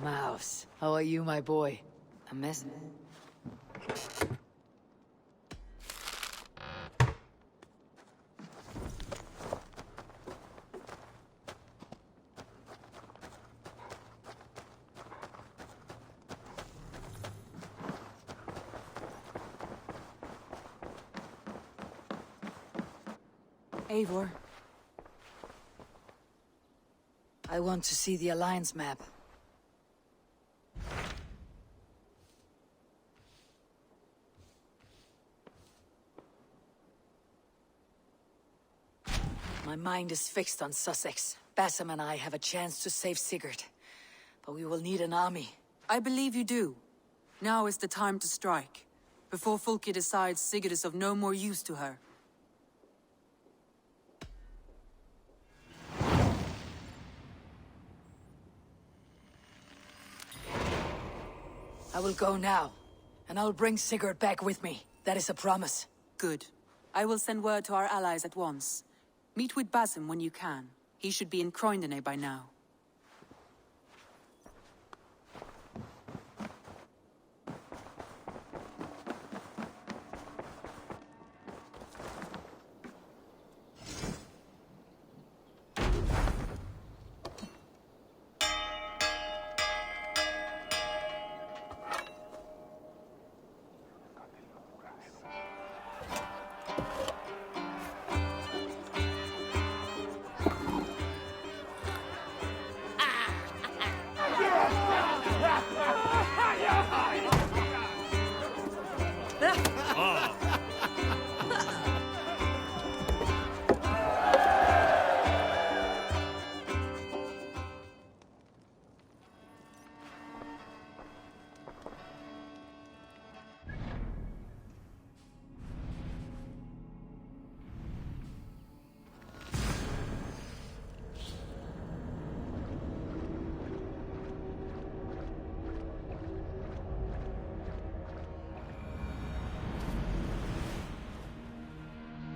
Mouse, how are you, my boy? A mess? Eivor. I want to see the Alliance map. My mind is fixed on Sussex. Bassam and I have a chance to save Sigurd. But we will need an army. I believe you do. Now is the time to strike, before Fulke decides Sigurd is of no more use to her. I will go now, and I'll bring Sigurd back with me. That is a promise. Good. I will send word to our allies at once. Meet with Basim when you can. He should be in Croydon by now.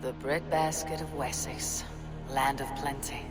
The breadbasket of Wessex, land of plenty.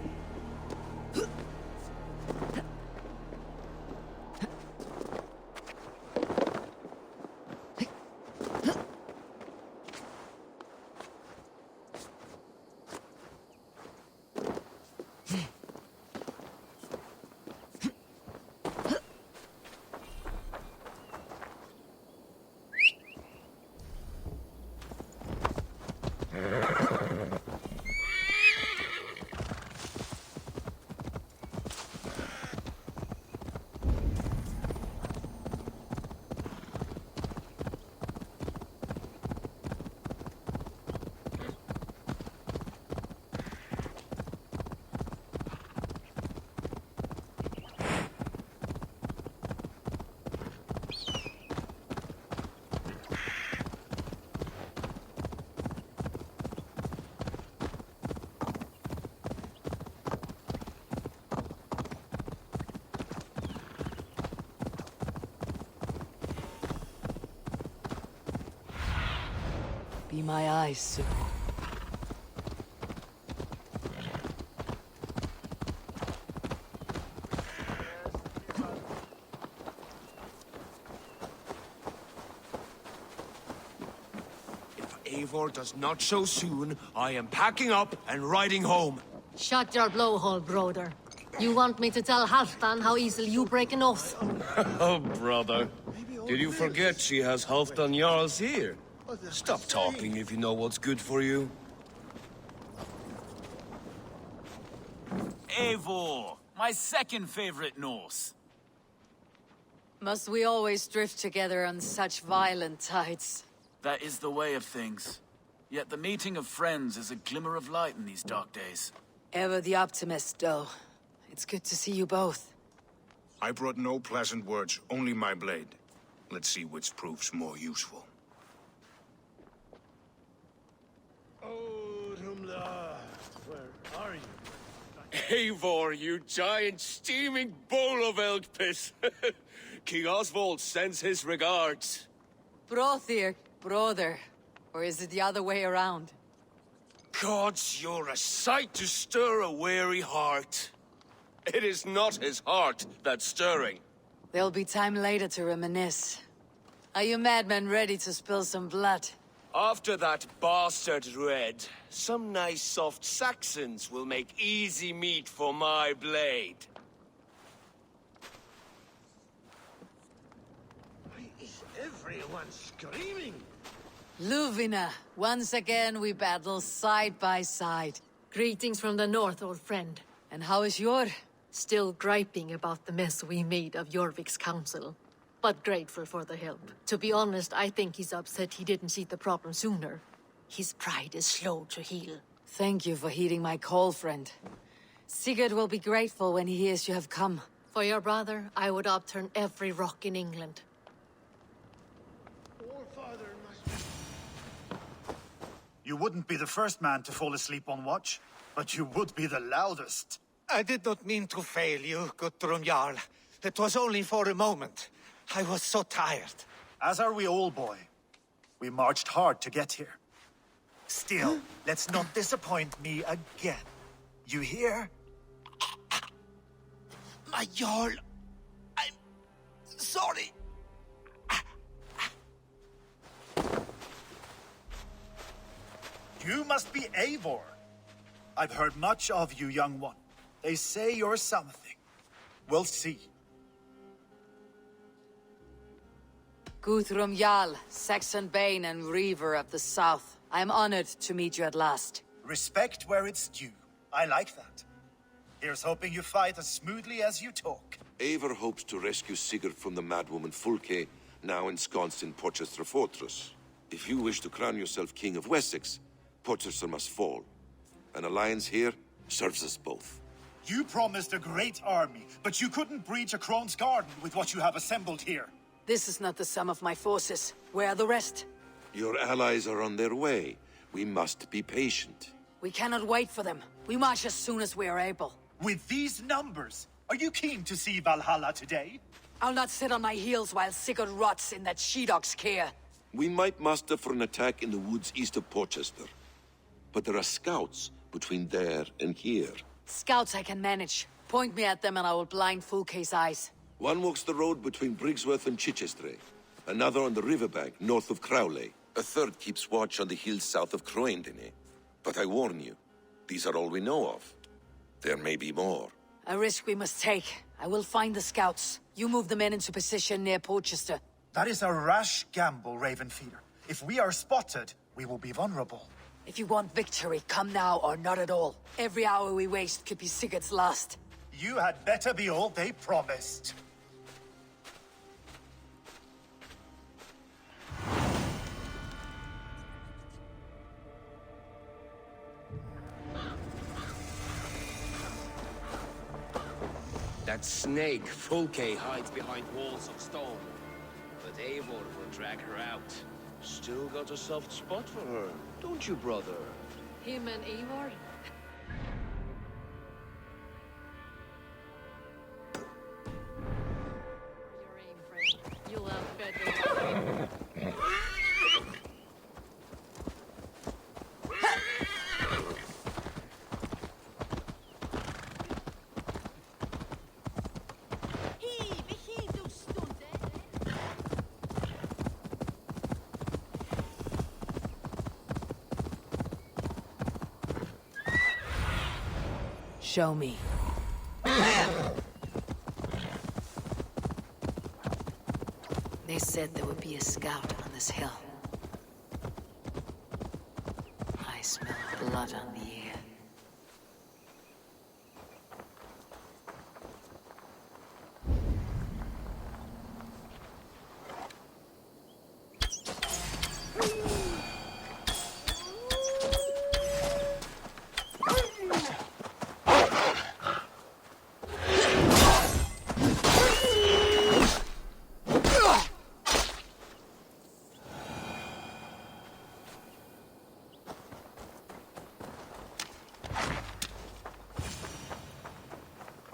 Be my eyes, Sue. If Eivor does not show soon, I am packing up and riding home. Shut your blowhole, brother. You want me to tell Halfdan how easily you break an oath? Oh, brother. Did you forget she has Halfdan Jarl's here? Stop talking if you know what's good for you. Eivor, my second favorite Norse. Must we always drift together on such violent tides? That is the way of things. Yet the meeting of friends is a glimmer of light in these dark days. Ever the optimist, though. It's good to see you both. I brought no pleasant words, only my blade. Let's see which proves more useful. Where are you? Eivor, you giant steaming bowl of elk piss. King Oswald sends his regards. Brothir, brother. Or is it the other way around? Gods, you're a sight to stir a weary heart. It is not his heart that's stirring. There'll be time later to reminisce. Are you madmen ready to spill some blood? After that bastard Red, some nice soft Saxons will make easy meat for my blade. Why is everyone screaming? Luvina, once again we battle side by side. Greetings from the north, old friend. And how is your? Still griping about the mess we made of Jorvik's council. But grateful for the help. To be honest, I think he's upset he didn't see the problem sooner. His pride is slow to heal. Thank you for heeding my call, friend. Sigurd will be grateful when he hears you have come. For your brother, I would upturn every rock in England. You wouldn't be the first man to fall asleep on watch, but you would be the loudest. I did not mean to fail you, Guthrum Jarl. It was only for a moment. I was so tired. As are we all, boy. We marched hard to get here. Still, let's not disappoint me again. You hear? My Jarl, I'm sorry. You must be Eivor. I've heard much of you, young one. They say you're something. We'll see. Guthrum Jarl, Saxon Bane and Reaver of the South. I am honored to meet you at last. Respect where it's due. I like that. Here's hoping you fight as smoothly as you talk. Eivor hopes to rescue Sigurd from the madwoman Fulke, now ensconced in Porchester Fortress. If you wish to crown yourself King of Wessex, Porchester must fall. An alliance here serves us both. You promised a great army, but you couldn't breach a Crone's garden with what you have assembled here. This is not the sum of my forces. Where are the rest? Your allies are on their way. We must be patient. We cannot wait for them. We march as soon as we are able. With these numbers, are you keen to see Valhalla today? I'll not sit on my heels while Sigurd rots in that she-dog's care. We might muster for an attack in the woods east of Porchester. But there are scouts between there and here. Scouts I can manage. Point me at them and I will blind Fulke's eyes. One walks the road between Briggsworth and Chichester. Another on the riverbank north of Crowley. A third keeps watch on the hills south of Croendene. But I warn you, these are all we know of. There may be more. A risk we must take. I will find the scouts. You move the men into position near Porchester. That is a rash gamble, Ravenfeeder. If we are spotted, we will be vulnerable. If you want victory, come now or not at all. Every hour we waste could be Sigurd's last. You had better be all they promised. That snake, Fulke, hides behind walls of stone. But Eivor will drag her out. Still got a soft spot for her, don't you, brother? Him and Eivor? Your aim, friend. You'll outfed the Show me. They said there would be a scout on this hill. I smell blood on the air.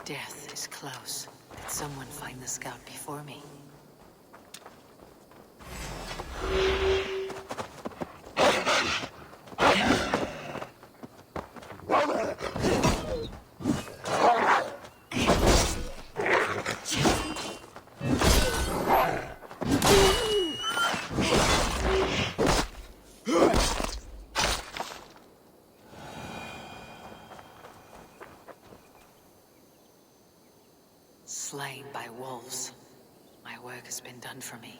Death is close. Did someone find the scout before me? slain by wolves. My work has been done for me.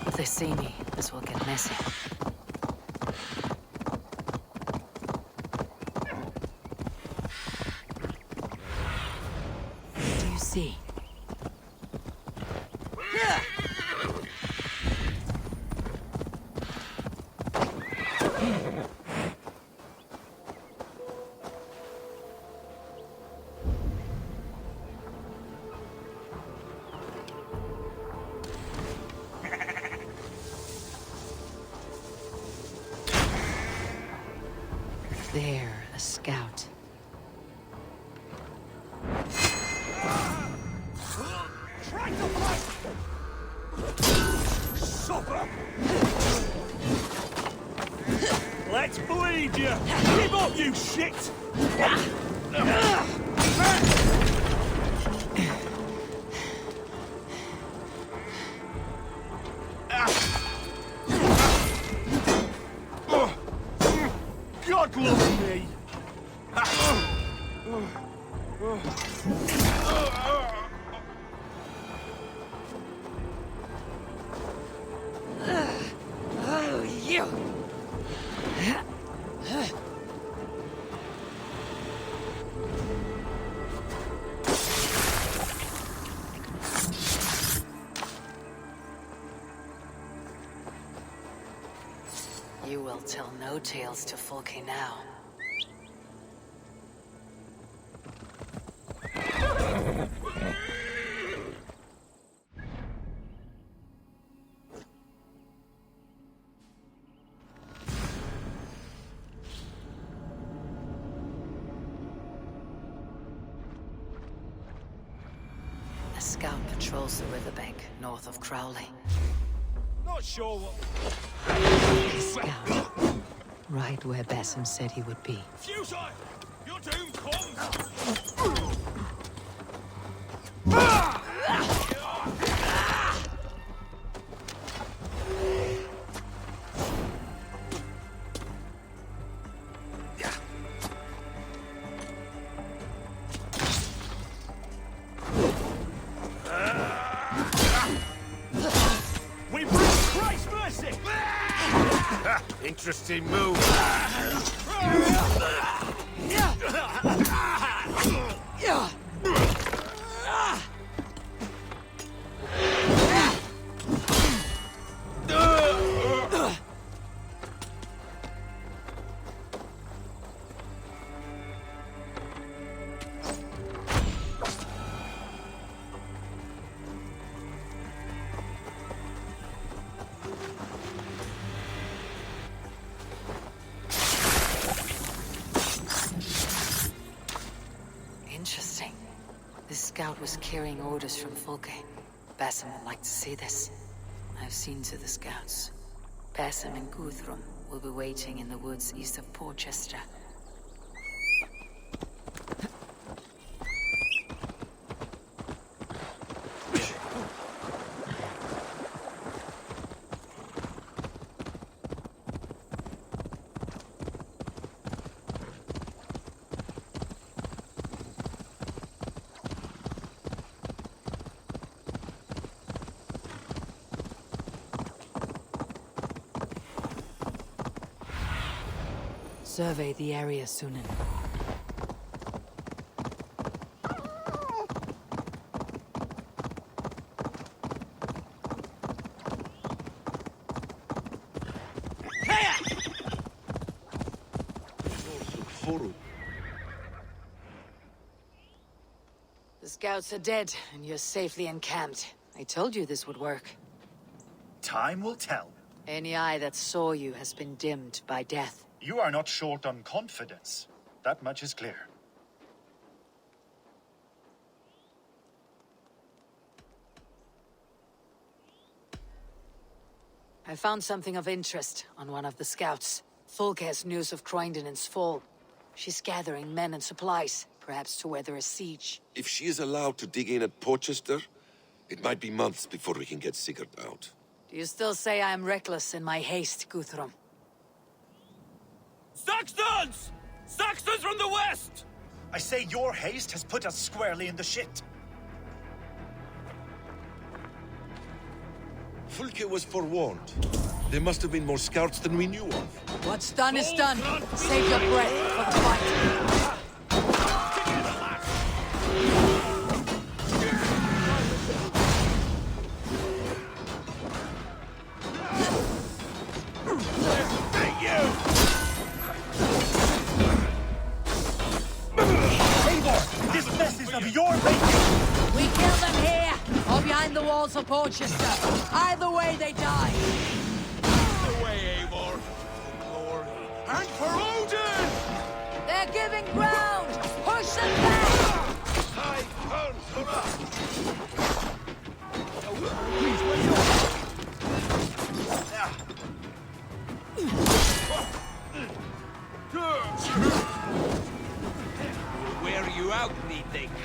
If they see me, this will get messy. What do you see? There, a scout. Try to fight! Suffer! Let's bleed you! Give up, you shit! God love me! Oh, you! You will tell no tales to Folke now. A scout patrols the riverbank north of Crowley. Not sure what... A scout. Right where Basim said he would be. Fusine! Your doom comes! We bring Christ's mercy! Interesting move. Interesting. This scout was carrying orders from Folke. Basim would like to see this. I've seen to the scouts. Basim and Guthrum will be waiting in the woods east of Porchester. Survey the area, Sýnin. scouts are dead, and you're safely encamped. I told you this would work. Time will tell. Any eye that saw you has been dimmed by death. You are not short on confidence. That much is clear. I found something of interest on one of the scouts. Fulke has news of Croydon's fall. She's gathering men and supplies, perhaps to weather a siege. If she is allowed to dig in at Porchester, it might be months before we can get Sigurd out. Do you still say I am reckless in my haste, Guthrum? Saxons! Saxons from the west! I say your haste has put us squarely in the shit. Fulke was forewarned. There must have been more scouts than we knew of. What's done is done. Save your breath for the fight. Eivor, this mess is of your making! We kill them here, or behind the walls of Porchester. Either way, they die. Either way, Eivor. Lord. And for Odin! They're giving ground. Push them back. Please, wait up! We'll wear you out, methinks.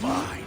Fine.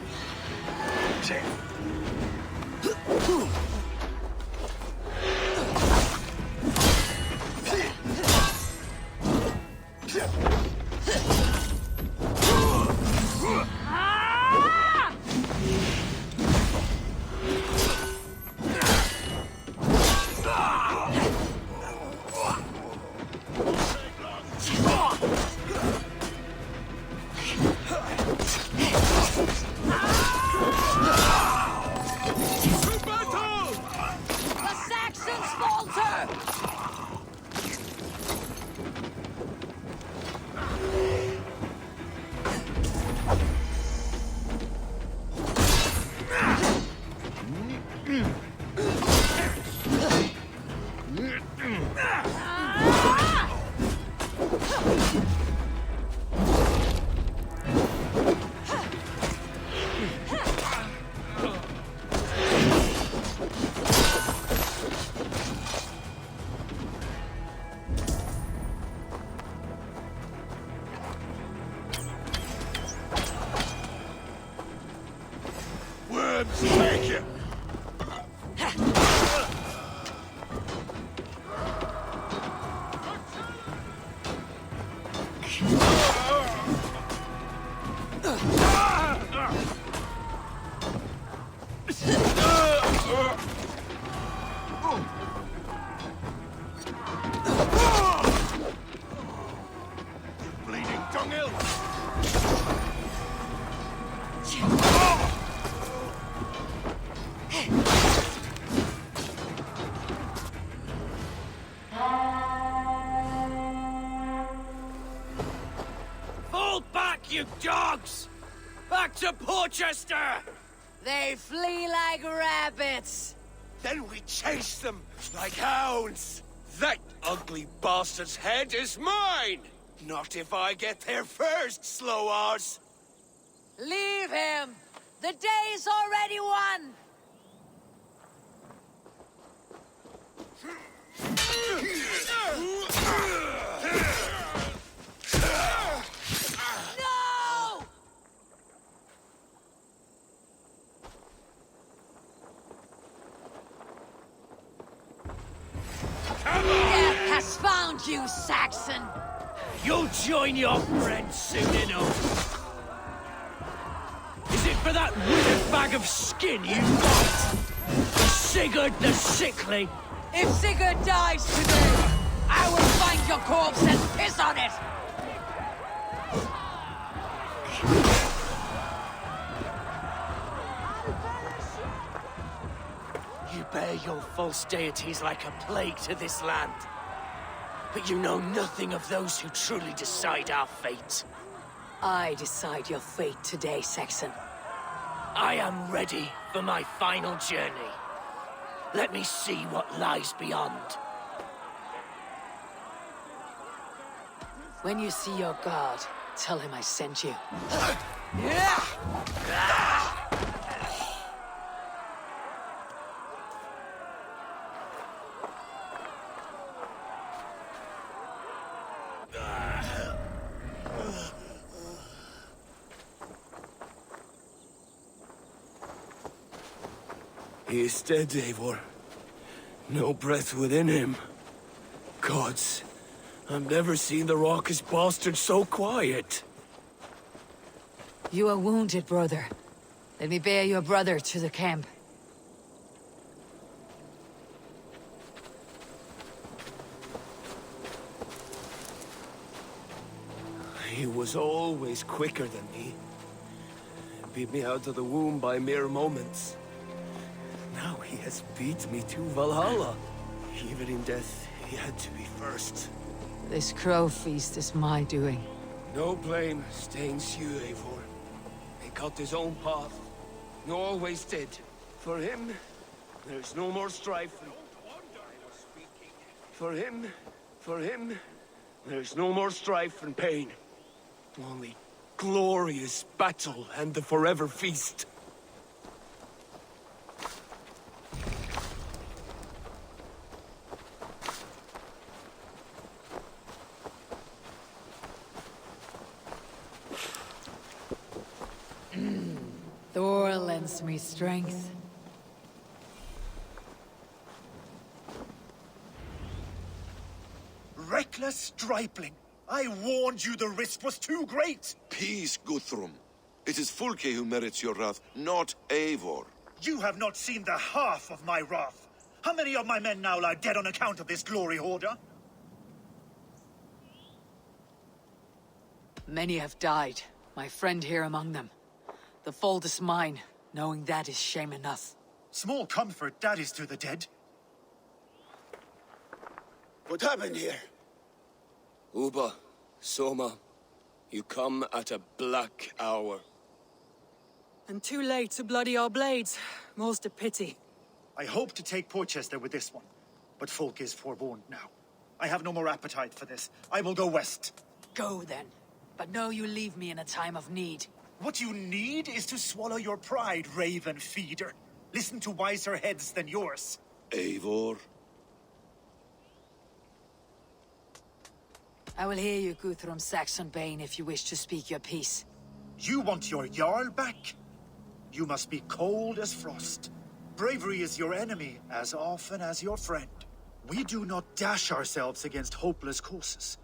Take him! Bleeding dunghill! Fall back, you dogs! Back to Porchester! They flee like rabbits. Then we chase them like hounds. That ugly bastard's head is mine! Not if I get there first, slow arse! Leave him. The day's already won. No! Death has found you, Saxon. You'll join your friends soon enough. Is it for that withered bag of skin you fight? Sigurd the Sickly? If Sigurd dies today, I will find your corpse and piss on it! You bear your false deities like a plague to this land. But you know nothing of those who truly decide our fate. I decide your fate today, Saxon. I am ready for my final journey. Let me see what lies beyond. When you see your god, tell him I sent you. He is dead, Eivor. No breath within him. Gods, I've never seen the raucous bastard so quiet. You are wounded, brother. Let me bear your brother to the camp. He was always quicker than me. Beat me out of the womb by mere moments. Now he has beat me to Valhalla. Even in death, he had to be first. This crow feast is my doing. No blame stains you, Eivor. He cut his own path. And always did. For him, there's no more strife. For him, there's no more strife and pain. Only glorious battle and the forever feast. Thor lends me strength. Reckless stripling! I warned you the risk was too great! Peace, Guthrum. It is Fulke who merits your wrath, not Eivor. You have not seen the half of my wrath. How many of my men now lie dead on account of this glory hoarder? Many have died, my friend here among them. The fault is mine, knowing that is shame enough. Small comfort that is to the dead. What happened here? Uba, Soma, you come at a black hour. And too late to bloody our blades. Most a pity. I hope to take Porchester with this one, but folk is forewarned now. I have no more appetite for this. I will go west. Go then, but know you leave me in a time of need. What you need is to swallow your pride, raven feeder. Listen to wiser heads than yours. Eivor? I will hear you, Guthrum Saxon Bane, if you wish to speak your piece. You want your Jarl back? You must be cold as frost. Bravery is your enemy as often as your friend. We do not dash ourselves against hopeless causes.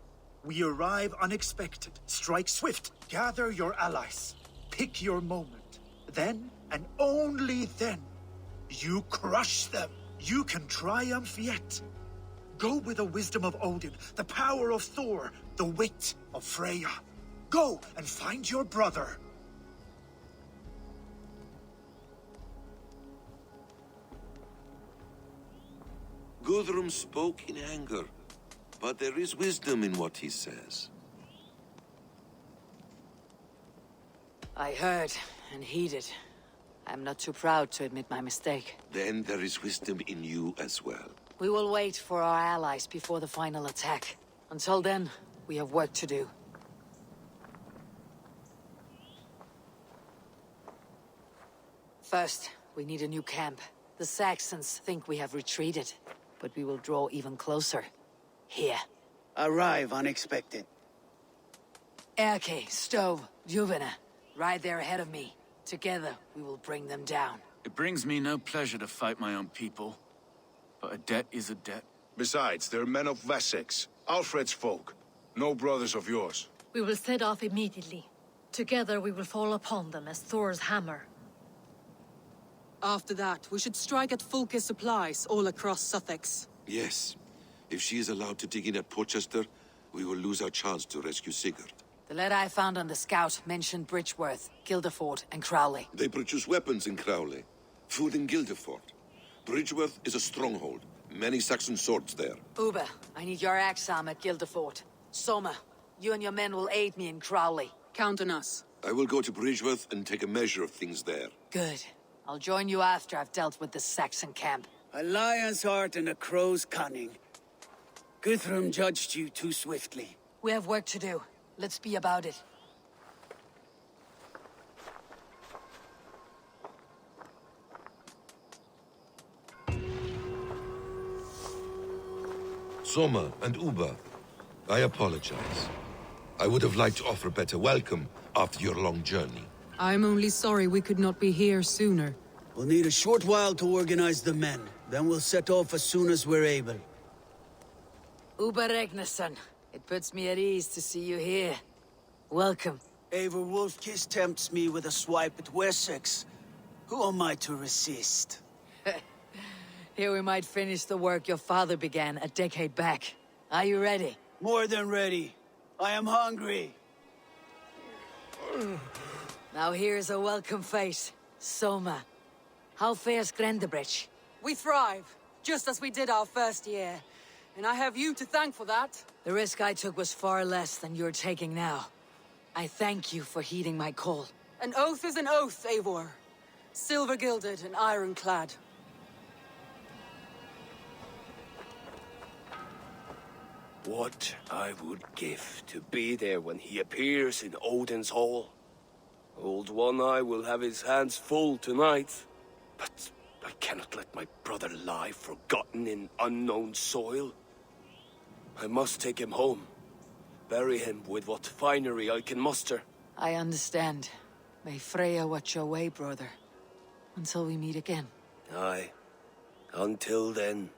We arrive unexpected, strike swift, gather your allies. Pick your moment. Then, and only then, you crush them. You can triumph yet. Go with the wisdom of Odin, the power of Thor, the wit of Freya. Go and find your brother. Guthrum spoke in anger, but there is wisdom in what he says. I heard and heeded. I'm not too proud to admit my mistake. Then there is wisdom in you as well. We will wait for our allies before the final attack. Until then, we have work to do. First, we need a new camp. The Saxons think we have retreated, but we will draw even closer. Here. Arrive unexpected. Erke, Stove, Juvena, right there ahead of me. Together, we will bring them down. It brings me no pleasure to fight my own people. But a debt is a debt. Besides, they're men of Wessex, Alfred's folk. No brothers of yours. We will set off immediately. Together we will fall upon them as Thor's hammer. After that, we should strike at Fulke's supplies all across Sussex. Yes. If she is allowed to dig in at Porchester, we will lose our chance to rescue Sigurd. The letter I found on the scout mentioned Bridgeworth, Guildeford, and Crowley. They produce weapons in Crowley, food in Guildeford. Bridgeworth is a stronghold. Many Saxon swords there. Uber, I need your axe arm at Gildefort. Soma, you and your men will aid me in Crowley. Count on us. I will go to Bridgeworth and take a measure of things there. Good. I'll join you after I've dealt with the Saxon camp. A lion's heart and a crow's cunning. Guthrum judged you too swiftly. We have work to do. Let's be about it. Soma and Uber, I apologize. I would have liked to offer a better welcome after your long journey. I'm only sorry we could not be here sooner. We'll need a short while to organize the men. Then we'll set off as soon as we're able. Uber Regnason, it puts me at ease to see you here. Welcome. Eivor Wolfkiss tempts me with a swipe at Wessex. Who am I to resist? Here we might finish the work your father began a decade back. Are you ready? More than ready. I am hungry. Now here's a welcome face. Soma. How fares Grendebridge? We thrive, just as we did our first year. And I have you to thank for that. The risk I took was far less than you're taking now. I thank you for heeding my call. An oath is an oath, Eivor. Silver-gilded and ironclad. What I would give to be there when he appears in Odin's hall. Old One Eye will have his hands full tonight. But I cannot let my brother lie forgotten in unknown soil. I must take him home. Bury him with what finery I can muster. I understand. May Freya watch your way, brother. Until we meet again. Aye. Until then.